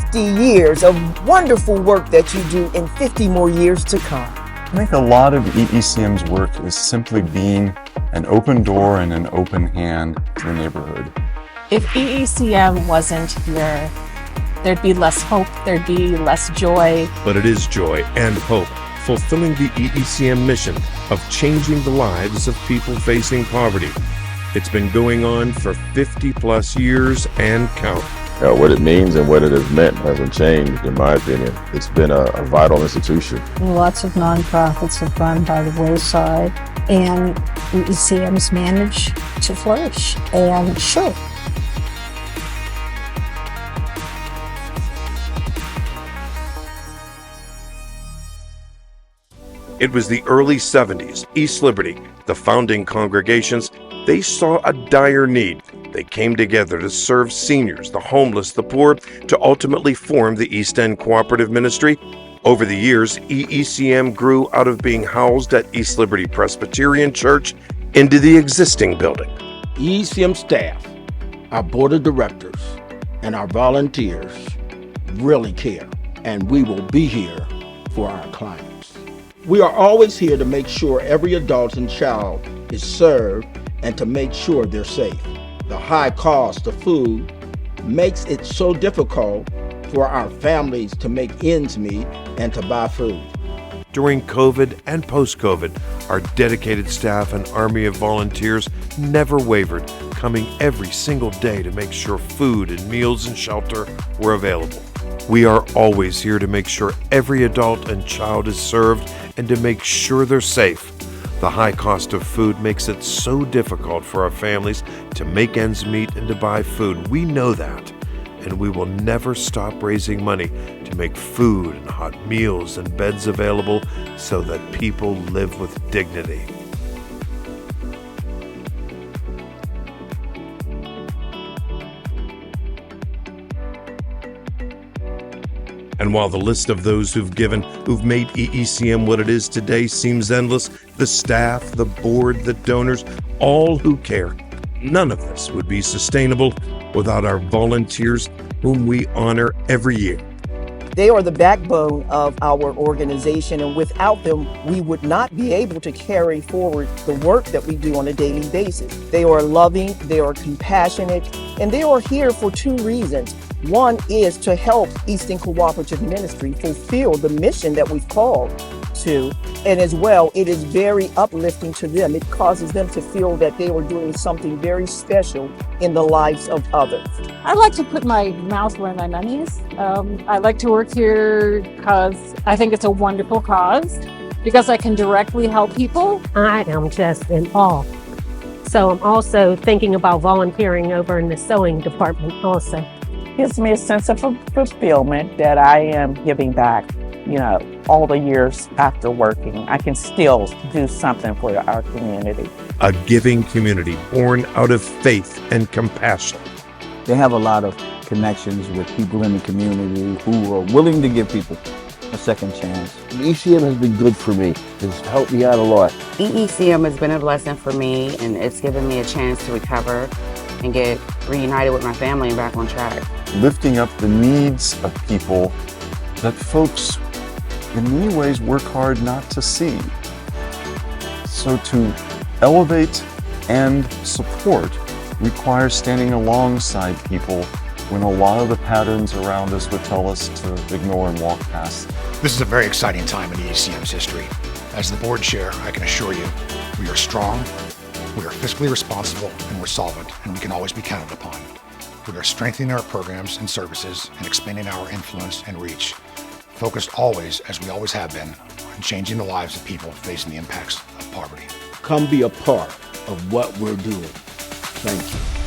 50 years of wonderful work that you do and 50 more years to come. I think a lot of EECM's work is simply being an open door and an open hand to the neighborhood. If EECM wasn't here, there'd be less hope, there'd be less joy. But it is joy and hope, fulfilling the EECM mission of changing the lives of people facing poverty. It's been going on for 50 plus years and count. What it means and what it has meant hasn't changed, in my opinion. It's been a vital institution. Lots of nonprofits have gone by the wayside, and EECM's managed to flourish and show. It was the early 70s. East Liberty, the founding congregations, they saw a dire need. They came together to serve seniors, the homeless, the poor, to ultimately form the East End Cooperative Ministry. Over the years, EECM grew out of being housed at East Liberty Presbyterian Church into the existing building. EECM staff, our board of directors, and our volunteers really care, and we will be here for our clients. We are always here to make sure every adult and child is served and to make sure they're safe. The high cost of food makes it so difficult for our families to make ends meet and to buy food. During COVID and post-COVID, our dedicated staff and army of volunteers never wavered, coming every single day to make sure food and meals and shelter were available. We are always here to make sure every adult and child is served and to make sure they're safe. The high cost of food makes it so difficult for our families to make ends meet and to buy food. We know that, and we will never stop raising money to make food and hot meals and beds available so that people live with dignity. And while the list of those who've made EECM what it is today seems endless, the staff, the board, the donors, all who care, none of this would be sustainable without our volunteers, whom we honor every year. They are the backbone of our organization, and without them, we would not be able to carry forward the work that we do on a daily basis. They are loving, they are compassionate, and they are here for two reasons. One is to help East End Cooperative Ministry fulfill the mission that we've called to, and as well, it is very uplifting to them. It causes them to feel that they are doing something very special in the lives of others. I like to put my mouth where my money is. I like to work here because I think it's a wonderful cause, because I can directly help people. I am just in awe. So I'm also thinking about volunteering over in the sewing department also. Gives me a sense of fulfillment that I am giving back, all the years after working. I can still do something for our community. A giving community born out of faith and compassion. They have a lot of connections with people in the community who are willing to give people a second chance. EECM has been good for me. It's helped me out a lot. EECM has been a blessing for me, and it's given me a chance to recover and get reunited with my family and back on track. Lifting up the needs of people that folks in many ways work hard not to see. So to elevate and support requires standing alongside people when a lot of the patterns around us would tell us to ignore and walk past. This is a very exciting time in EECM's history. As the board chair, I can assure you, we are strong, we are fiscally responsible, and we're solvent, and we can always be counted upon. We are strengthening our programs and services and expanding our influence and reach, focused always, as we always have been, on changing the lives of people facing the impacts of poverty. Come be a part of what we're doing. Thank you.